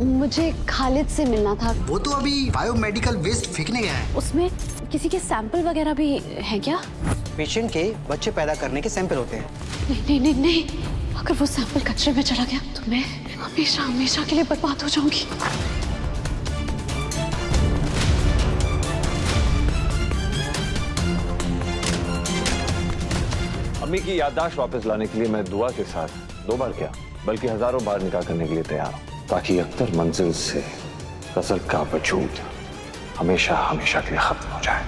मुझे खालिद से मिलना था। वो तो अभी बायोमेडिकल वेस्ट फेंकने गया है। उसमें किसी के सैंपल वगैरह भी है क्या? पेशेंट के बच्चे पैदा करने के सैंपल होते हैं। नहीं नहीं नहीं नहीं, अगर वो सैंपल कचरे में चला गया तो मैं हमेशा हमेशा के लिए बर्बाद हो जाऊंगी। अम्मी की याददाश्त वापस लाने के लिए मैं दुआ के साथ 2 बार क्या बल्कि हजारों बार निकाह करने के लिए तैयार हूं, ताकि अख्तर मंजिल से गजल का वजूद हमेशा हमेशा के लिए खत्म हो जाए।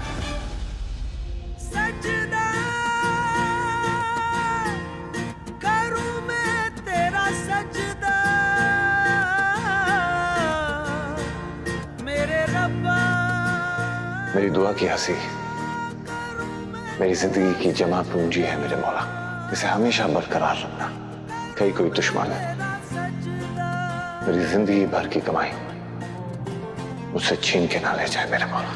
सजना करूं मैं तेरा सजदा मेरे रब्बा। मेरी दुआ की हंसी मेरी जिंदगी की जमा पूंजी है मेरे मौला, इसे हमेशा बरकरार रखना। कहीं कोई दुश्मन है मेरी जिंदगी भर की कमाई मुझसे छीन के ना ले जाए मेरे मौला।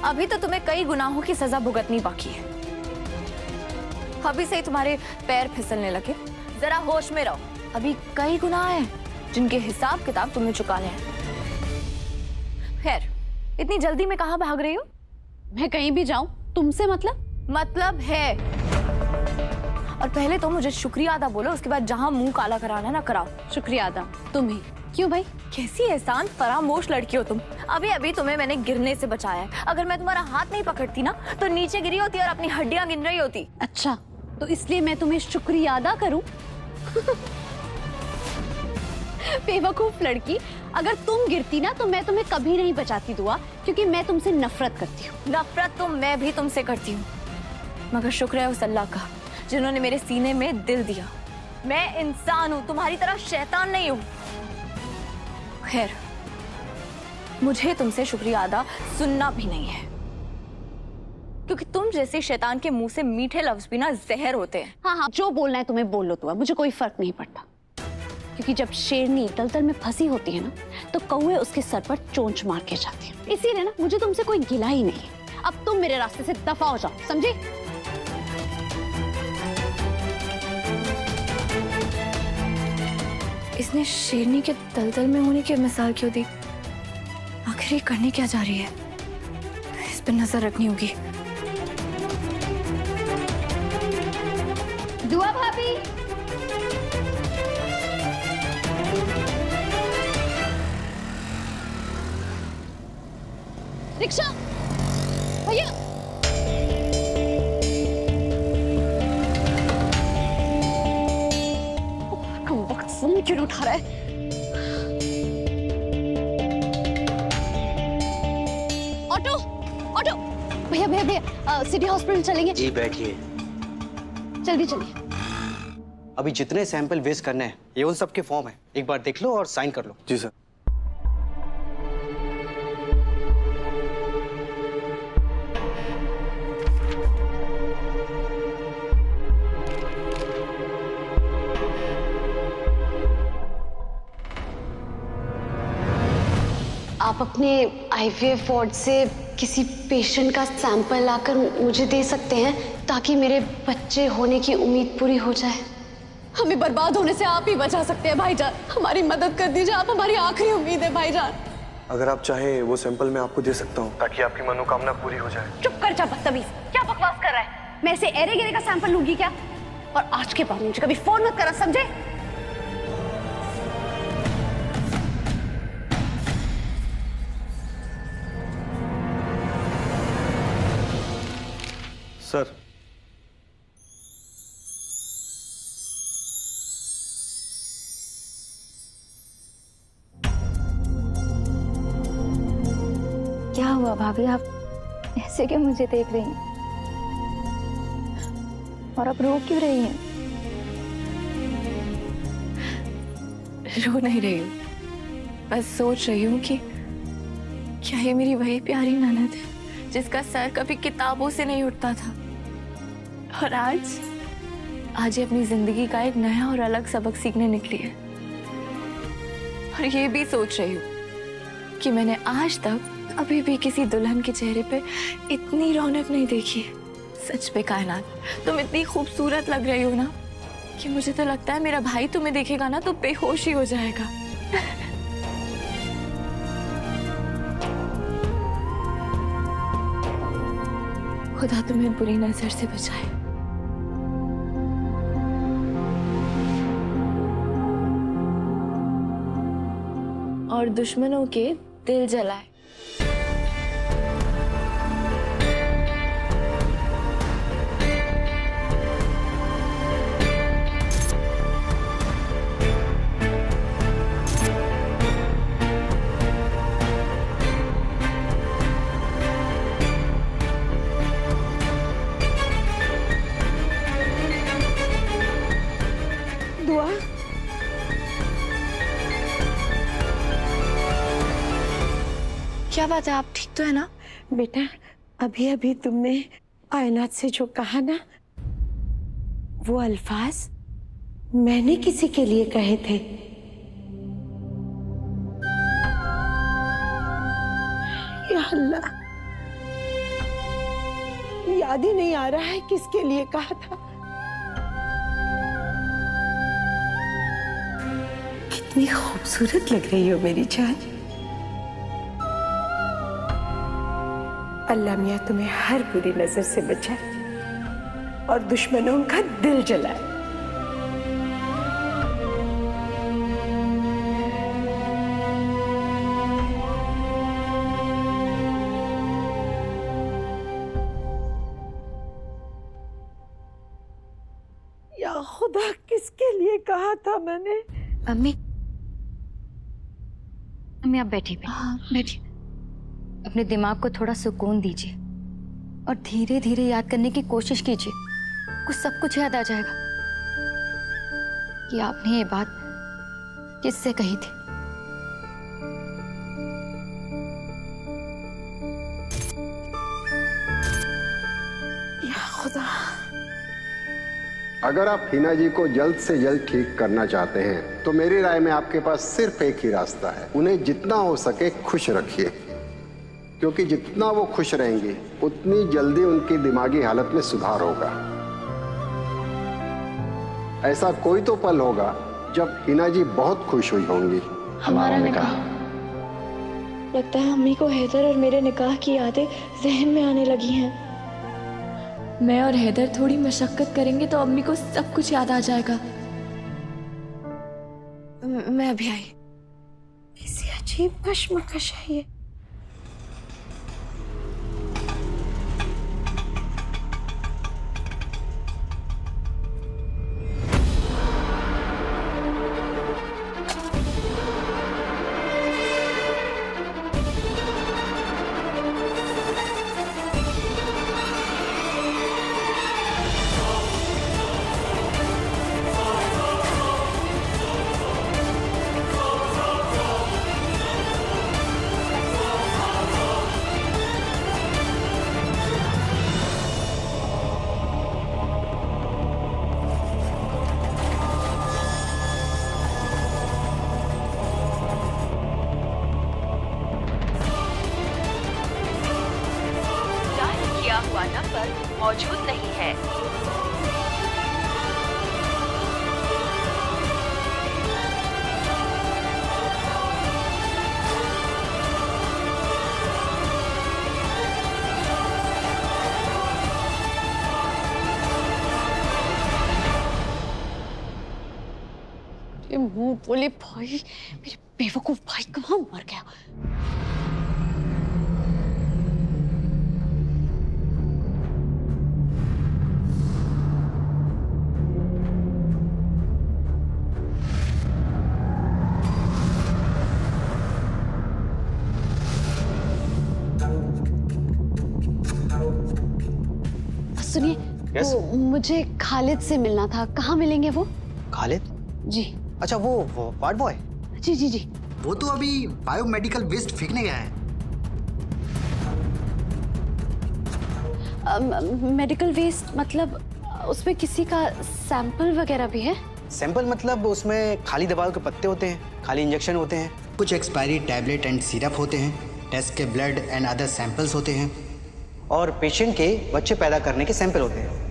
अभी तो तुम्हें कई गुनाहों की सजा भुगतनी बाकी है। अभी से ही तुम्हारे पैर फिसलने लगे, जरा होश में रहो। अभी कई गुनाह हैं जिनके हिसाब किताब तुम्हें चुकाने हैं। खैर, इतनी जल्दी में कहाँ भाग रही हो? मैं कहीं भी जाऊं तुमसे मतलब है। और पहले तो मुझे शुक्रिया अदा बोलो, उसके बाद जहां मुंह काला कराना ना कराओ। शुक्रिया अदा तुम ही। क्यों भाई? कैसी एहसान फरामोश लड़की हो तुम। अभी अभी तुम्हें मैंने गिरने से बचाया है। अगर मैं तुम्हारा हाथ नहीं पकड़ती ना तो नीचे गिरी होती और अपनी हड्डियां गिन रही होती। अच्छा, तो इसलिए मैं तुम्हें शुक्रिया अदा करूं? बेवकूफ लड़की, अगर तुम गिरती ना तो मैं तुम्हें कभी नहीं बचाती दुआ, क्योंकि मैं तुमसे नफरत करती हूँ। नफरत तो मैं भी तुमसे करती हूँ, मगर शुक्र है उस अल्लाह का जिन्होंने मेरे सीने में दिल दिया। मैं इंसान हूँ, तुम्हारी तरह शैतान नहीं हूँ। खैर, मुझे तुमसे शुक्रिया अदा सुनना भी नहीं है, क्योंकि तुम जैसे शैतान के मुंह से मीठे लफ्ज भी ना जहर होते हैं। हाँ, जो बोलना है तुम्हें बोल लो दुआ, मुझे कोई फर्क नहीं पड़ता। क्योंकि जब शेरनी तलतल में फंसी होती है ना तो कौवे उसके सर पर चोंच मार के जाती है। इसीलिए ना मुझे तुमसे कोई गिला ही नहीं है। अब तुम मेरे रास्ते से दफा हो जाओ, समझी? इसने शेरनी के दलदल में होने की मिसाल क्यों दी? आखिर ये करने क्या जा रही है? इस पर नजर रखनी होगी। दुआ भाभी, रिक्शा भैया। फोन क्यों नहीं उठा रहा है? ऑटो ऑटो, भैया भैया भैया, सिटी हॉस्पिटल चलेंगे? जी बैठिए। जल्दी चलिए। अभी जितने सैंपल वेस्ट करने हैं ये उन सब के फॉर्म है, एक बार देख लो और साइन कर लो। जी सर। आप अपने आईवीएफ वार्ड से किसी पेशेंट का सैंपल लाकर मुझे दे सकते हैं ताकि मेरे बच्चे होने की उम्मीद पूरी हो जाए। हमें बर्बाद होने से आप ही बचा सकते हैं भाईजान। हमारी मदद कर दीजिए, आप हमारी आखिरी उम्मीद है भाईजान। अगर आप चाहें वो सैंपल मैं आपको दे सकता हूँ ताकि आपकी मनोकामना पूरी हो जाए। चुप कर जा बदतमीज, क्या बकवास कर रहा है? मैं ऐसे एरे गिरे का सैंपल लूंगी क्या? और आज के बाद मुझे कभी फोन मत करा, समझे? सर, क्या हुआ भाभी, आप ऐसे क्यों मुझे देख रही हैं? और आप रो क्यों रही हैं? रो नहीं रही हूँ, बस सोच रही हूँ कि क्या ये मेरी वही प्यारी ननद है जिसका सर कभी किताबों से नहीं उठता था। और आज ये अपनी जिंदगी का एक नया और अलग सबक सीखने निकली है। और ये भी सोच रही हूँ कि मैंने आज तक अभी भी किसी दुल्हन के चेहरे पे इतनी रौनक नहीं देखी है। सच में कायनात, तुम इतनी खूबसूरत लग रही हो ना कि मुझे तो लगता है मेरा भाई तुम्हें देखेगा ना तो बेहोश ही हो जाएगा। खुदा तुम्हें बुरी नजर से बचाए। और दुश्मनों के दिल जलाए। दुआ, क्या बात है, आप ठीक तो है ना? बेटा अभी अभी तुमने कायनात से जो कहा ना, वो अल्फाज मैंने किसी के लिए कहे थे। या अल्लाह, याद ही नहीं आ रहा है किसके लिए कहा था। कितनी खूबसूरत लग रही हो मेरी जान। अल्लाह मियाँ तुम्हें हर बुरी नजर से बचाए और दुश्मनों का दिल जलाए। या खुदा, किसके लिए कहा था मैंने? अम्मी, अम्मी आप बैठिए। हाँ बैठिए। अपने दिमाग को थोड़ा सुकून दीजिए और धीरे धीरे याद करने की कोशिश कीजिए। कुछ सब कुछ याद आ जाएगा कि आपने ये बात किससे कही थी। या खुदा, अगर आप हिना जी को जल्द से जल्द ठीक करना चाहते हैं तो मेरी राय में आपके पास सिर्फ एक ही रास्ता है। उन्हें जितना हो सके खुश रखिए, क्योंकि जितना वो खुश रहेंगी उतनी जल्दी उनकी दिमागी हालत में सुधार होगा। ऐसा कोई तो पल होगा जब हिना जी बहुत खुश हुई होंगी। हमारा निकाह। लगता है अम्मी को हैदर और मेरे निकाह की यादें जहन में आने लगी हैं। मैं और हैदर थोड़ी मशक्कत करेंगे तो अम्मी को सब कुछ याद आ जाएगा। मैं अभी आई। ऐसी अजीब कश्मकश है ये। हुआ नंबर मौजूद नहीं है। मुंह बोले भाई, मेरे बेवकूफ भाई कहाँ मर गया। सुनिए, Yes? वो मुझे खालिद से मिलना था। कहाँ मिलेंगे वो? खालिद? जी अच्छा, वो वार्ड बॉय। जी जी जी। वो तो अभी बायोमेडिकल वेस्ट फेंकने गया है। मेडिकल वेस्ट मतलब उसमें किसी का सैंपल वगैरह भी है? सैंपल मतलब उसमें खाली दवाओं के पत्ते होते हैं, खाली इंजेक्शन होते हैं, कुछ एक्सपायरी टैबलेट एंड सिरप होते हैं, टेस्ट के ब्लड एंड अदर सैंपल्स होते हैं, और पेशेंट के बच्चे पैदा करने के सैंपल होते हैं।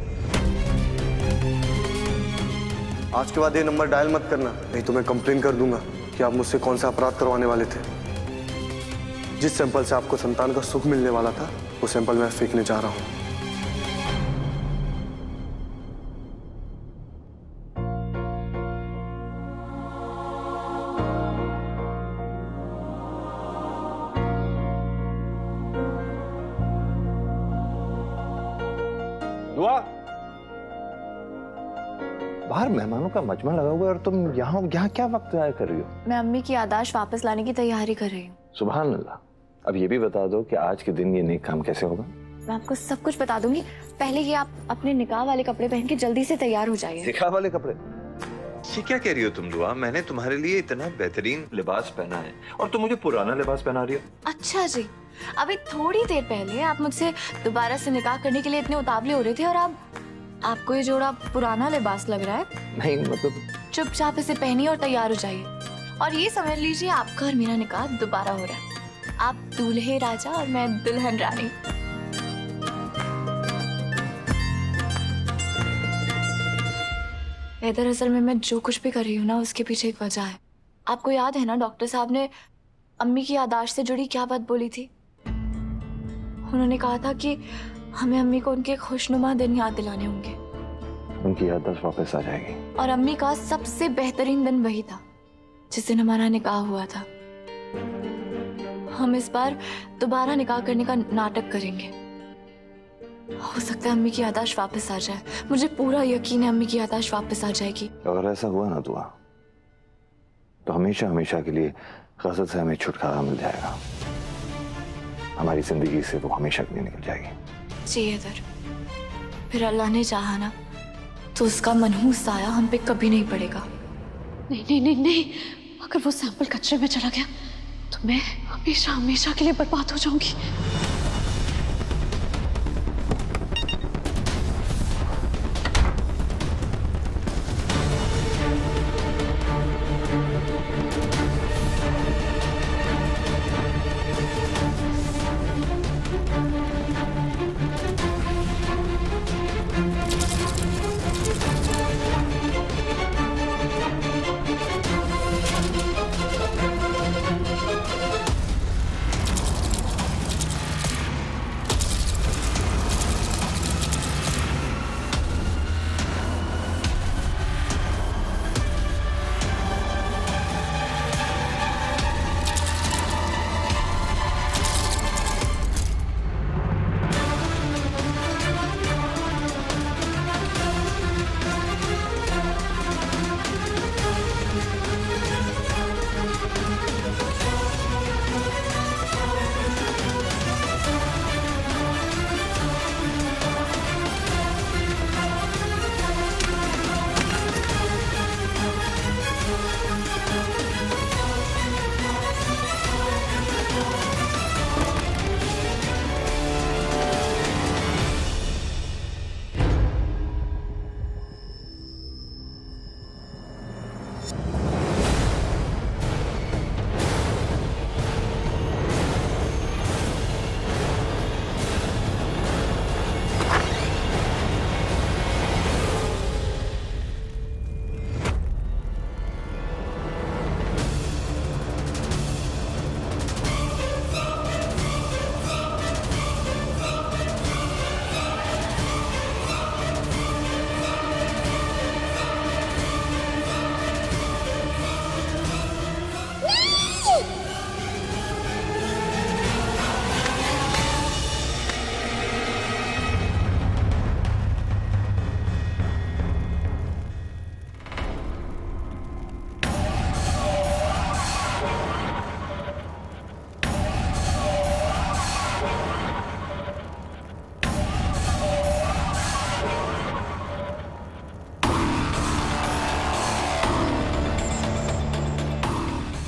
आज के बाद ये नंबर डायल मत करना, नहीं तो मैं कंप्लेन कर दूंगा कि आप मुझसे कौन सा अपराध करवाने वाले थे। जिस सैंपल से आपको संतान का सुख मिलने वाला था, वो सैंपल मैं फेंकने जा रहा हूँ। दुआ, बाहर मेहमानों का मजमा लगा हुआ है और तुम यहाँ क्या वक्त जाया कर रही हो? मैं अम्मी की याददाश्त वापस लाने की तैयारी कर रही हूँ। सुभान अल्लाह। अब ये भी बता दो कि आज के दिन ये नेक काम कैसे होगा? मैं आपको सब कुछ बता दूंगी। पहले ये आप अपने निकाह वाले कपड़े पहन के जल्दी से तैयार हो जाइए। निकाह वाले कपड़े? ये क्या कह रही हो तुम दुआ? मैंने तुम्हारे लिए इतना बेहतरीन लिबास पहना है और तुम मुझे पुराना लिबास पहना रही हो। अच्छा जी, अभी थोड़ी देर पहले आप मुझसे दोबारा से निकाह करने के लिए इतने उतावले हो रहे थे और अब आपको ये जोड़ा पुराना लिबास लग रहा है? नहीं मतलब चुपचाप इसे पहनिए और तैयार हो जाइए। और ये समझ लीजिए आपका और मेरा निकाह दोबारा हो रहा है। आप दूल्हे राजा और मैं दुल्हन रानी। दरअसल मैं जो कुछ भी कर रही हूँ ना, उसके पीछे एक वजह है। आपको याद है ना, डॉक्टर साहब ने अम्मी की याददाश्त से जुड़ी क्या बात बोली थी? उन्होंने कहा था कि हमें अम्मी को उनके खुशनुमा दिन याद दिलाने होंगे। उनकी याददाश्त वापस आ जाएगी। और अम्मी का सबसे बेहतरीन दिन वही था जिस दिन हमारा निकाह हुआ था। हम इस बार दोबारा निकाह करने का नाटक करेंगे। हो सकता है अम्मी की याददाश्त वापस आ जाए। मुझे पूरा यकीन है अम्मी की याददाश्त वापस आ जाएगी। अगर ऐसा हुआ ना दुआ, तो हमेशा हमेशा के लिए गजब से हमें छुटकारा मिल जाएगा। हमारी जिंदगी से वो हमेशा के लिए निकल जाएगी। जी इधर, फिर अल्लाह ने चाहा ना तो उसका मनहूस साया हम पे कभी नहीं पड़ेगा। नहीं नहीं नहीं नहीं, अगर वो सैंपल कचरे में चला गया तो मैं हमेशा हमेशा के लिए बर्बाद हो जाऊंगी।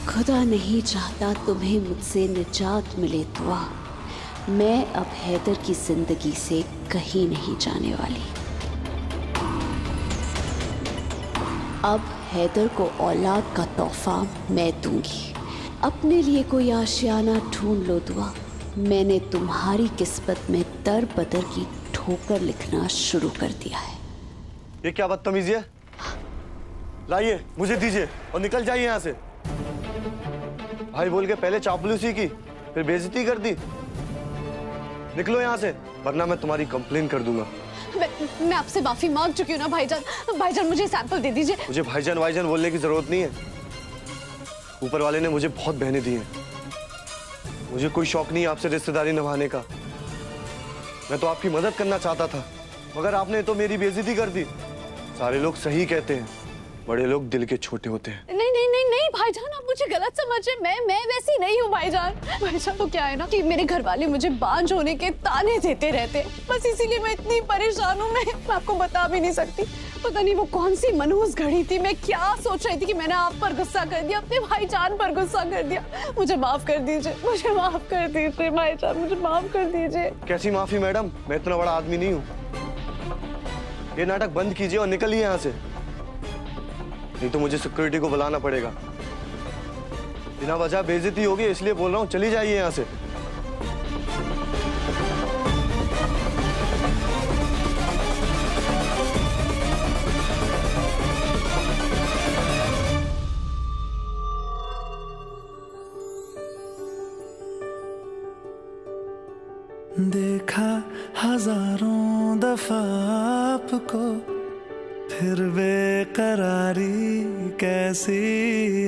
खुदा नहीं चाहता तुम्हें मुझसे निजात मिले दुआ। मैं अब हैदर की जिंदगी से कहीं नहीं जाने वाली। अब हैदर को औलाद का तोहफा मैं दूंगी। अपने लिए कोई आशियाना ढूंढ लो दुआ। मैंने तुम्हारी किस्मत में दर बदर की ठोकर लिखना शुरू कर दिया है। ये क्या बदतमीजी है? लाइए, मुझे दीजिए और निकल जाइए यहाँ से। भाई बोल के पहले चापलूसी की, फिर बेइज्जती कर दी। निकलो यहाँ से, वरना मैं तुम्हारी कंप्लेन कर दूंगा। मैं आपसे माफी मांग चुकी हूँ ना भाईजान। भाईजान मुझे सैंपल दे दीजिए। मुझे भाईजान वाईजान बोलने की जरूरत नहीं है। ऊपर वाले ने मुझे बहुत बहनें दी हैं। मुझे कोई शौक नहीं आपसे रिश्तेदारी निभाने का। मैं तो आपकी मदद करना चाहता था, मगर आपने तो मेरी बेइज्जती कर दी। सारे लोग सही कहते हैं, बड़े लोग दिल के छोटे होते हैं। नहीं नहीं नहीं नहीं भाईजान, आप मुझे गलत समझे। मैं वैसी नहीं हूँ भाईजान। भाईजान तो क्या है ना कि मेरे घर वाले मुझे बांझ होने के ताने देते रहते, बस इसीलिए मैं इतनी परेशान हूँ। मैं आपको बता भी नहीं सकती। पता नहीं वो कौन सी मनहूस घड़ी थी। मैं क्या सोच रही थी कि मैंने आप पर गुस्सा कर दिया, अपने भाईजान पर गुस्सा कर दिया। मुझे माफ कर दीजिए, मुझे माफ कर दीजिए भाईजान, मुझे माफ कर दीजिए। कैसी माफी मैडम, मैं इतना बड़ा आदमी नहीं हूँ। ये नाटक बंद कीजिए और निकलिए यहाँ से, नहीं तो मुझे सिक्योरिटी को बुलाना पड़ेगा। बिना वजह बेइज्जती होगी, इसलिए बोल रहा हूँ, चली जाइए यहाँ से। देखा हजारों दफा आपको, फिर बेकरारी कैसी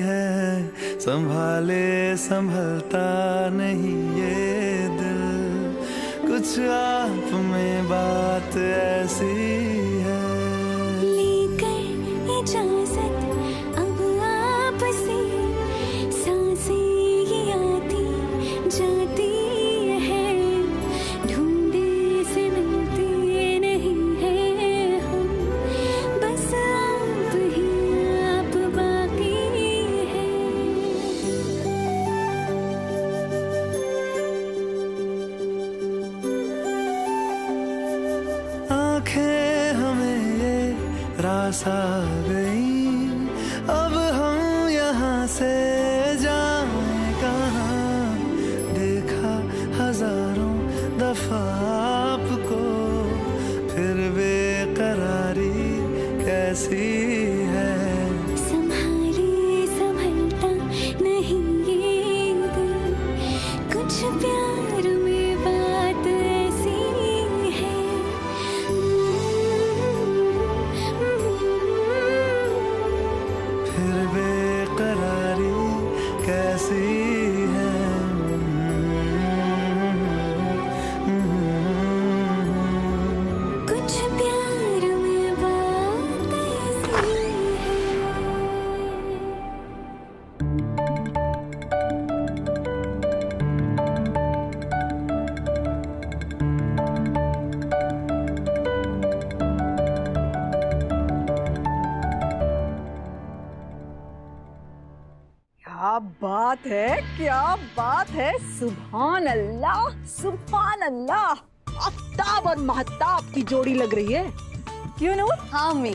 है। संभाले संभलता नहीं ये दिल, कुछ आप में बात ऐसी है। लेकर इजाजत अब आपसे, सांसें ये आती जाती है। ढूंढे से मिलते नहीं है हम, बस आप ही आप बाकी है। आंखें हमें ये रास आ गई, अब हम यहाँ से जाएं कहाँ। देखा हजारों दफा आपको, फिर बेकरारी कैसी है। संभाले संभलता नहीं ये दिल, कुछ प्यार में बात ऐसी है। फिर बेकरारी कैसी है। कुछ प्यार में बात ऐसी है। क्या बात है, क्या बात है। सुभान अल्लाह, सुभान अल्लाह। आफ्ताब और महताब की जोड़ी लग रही है। क्यों नूर? हाँ अम्मी।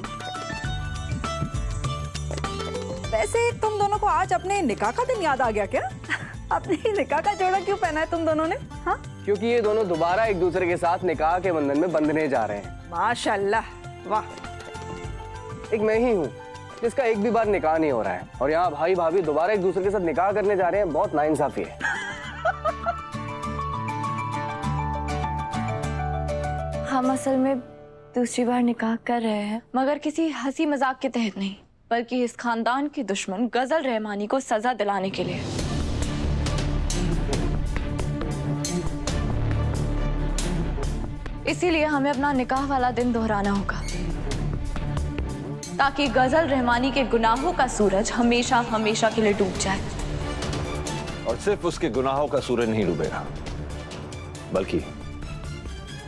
वैसे तुम दोनों को आज अपने निकाह का दिन याद आ गया क्या? अपने निकाह का जोड़ा क्यों पहना है तुम दोनों ने? हाँ, क्योंकि ये दोनों दोबारा एक दूसरे के साथ निकाह के बंधन में बंधने जा रहे हैं। माशाल्लाह, वाह। एक मैं ही हूँ जिसका एक भी बार निकाह नहीं हो रहा है, और यहाँ भाई भाभी दोबारा एक दूसरे के साथ निकाह करने जा रहे हैं। बहुत नाइंसाफी है। हम असल में दूसरी बार निकाह कर रहे हैं, मगर किसी हंसी मजाक के तहत नहीं, बल्कि इस खानदान के दुश्मन गजल रहमानी को सजा दिलाने के लिए। इसीलिए हमें अपना निकाह वाला दिन दोहराना होगा, ताकि गजल रहमानी के गुनाहों का सूरज हमेशा हमेशा के लिए डूब जाए। और सिर्फ उसके गुनाहों का सूरज नहीं डूबेगा, बल्कि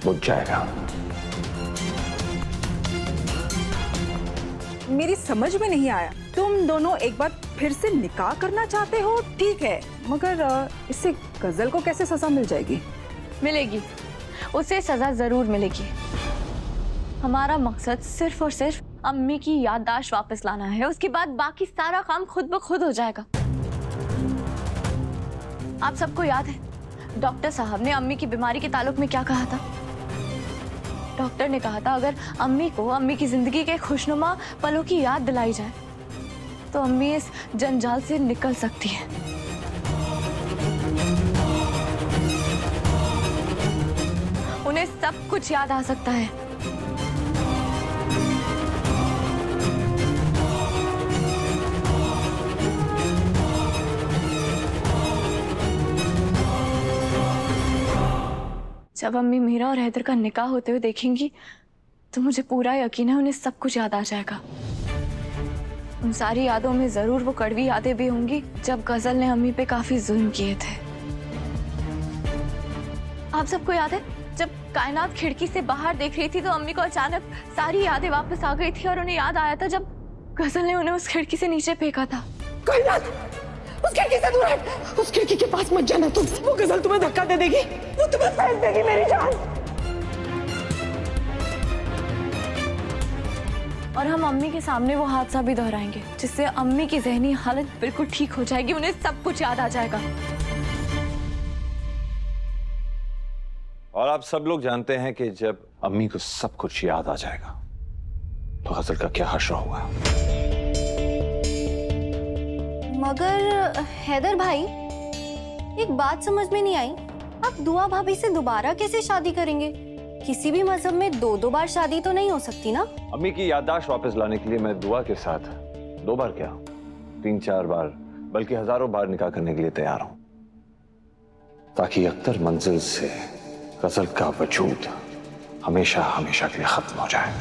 बुझ जाएगा। मेरी समझ में नहीं आया, तुम दोनों एक बार फिर से निकाह करना चाहते हो, ठीक है, मगर इससे गजल को कैसे सजा मिल जाएगी? मिलेगी, उसे सजा जरूर मिलेगी। हमारा मकसद सिर्फ और सिर्फ अम्मी की याददाश्त वापस लाना है, उसके बाद बाकी सारा काम खुद ब खुद हो जाएगा। आप सबको याद है डॉक्टर साहब ने अम्मी की बीमारी के ताल्लुक में क्या कहा था? डॉक्टर ने कहा था अगर अम्मी को अम्मी की जिंदगी के खुशनुमा पलों की याद दिलाई जाए तो अम्मी इस जंजाल से निकल सकती है। उन्हें सब कुछ याद आ सकता है। जब अम्मी मीरा और हैदर का निकाह होते हुए देखेंगी तो मुझे पूरा यकीन है उन्हें सब कुछ याद आ जाएगा। उन सारी यादों में जरूर वो कड़वी यादें भी होंगी जब गजल ने अम्मी पे काफी जुल्म किए थे। आप सबको याद है जब कायनात खिड़की से बाहर देख रही थी तो अम्मी को अचानक सारी यादें वापस आ गई थी और उन्हें याद आया था जब गजल ने उन्हें उस खिड़की से नीचे फेंका था। कायनात, उस खिड़की से दूर हट, उस खिड़की के पास मत जाना तुम। वो गजल तुम्हें धक्का दे देगी, वो तुम्हें फेंक देगी मेरी जान। और हम अम्मी के सामने वो हादसा भी दोहराएंगे जिससे अम्मी की ज़हनी हालत बिल्कुल ठीक हो जाएगी, उन्हें सब कुछ याद आ जाएगा। और आप सब लोग जानते हैं कि जब अम्मी को सब कुछ याद आ जाएगा तो गजल का क्या हश्र होगा। मगर हैदर भाई, एक बात समझ में नहीं आई, आप दुआ भाभी से दोबारा कैसे शादी करेंगे? किसी भी मजहब में दो बार शादी तो नहीं हो सकती ना। अम्मी की याददाश्त वापस लाने के लिए मैं दुआ के साथ 2 बार क्या 3-4 बार बल्कि हजारों बार निकाह करने के लिए तैयार हूं, ताकि अख्तर मंजिल से गजल का वजूद हमेशा हमेशा के लिए खत्म हो जाए।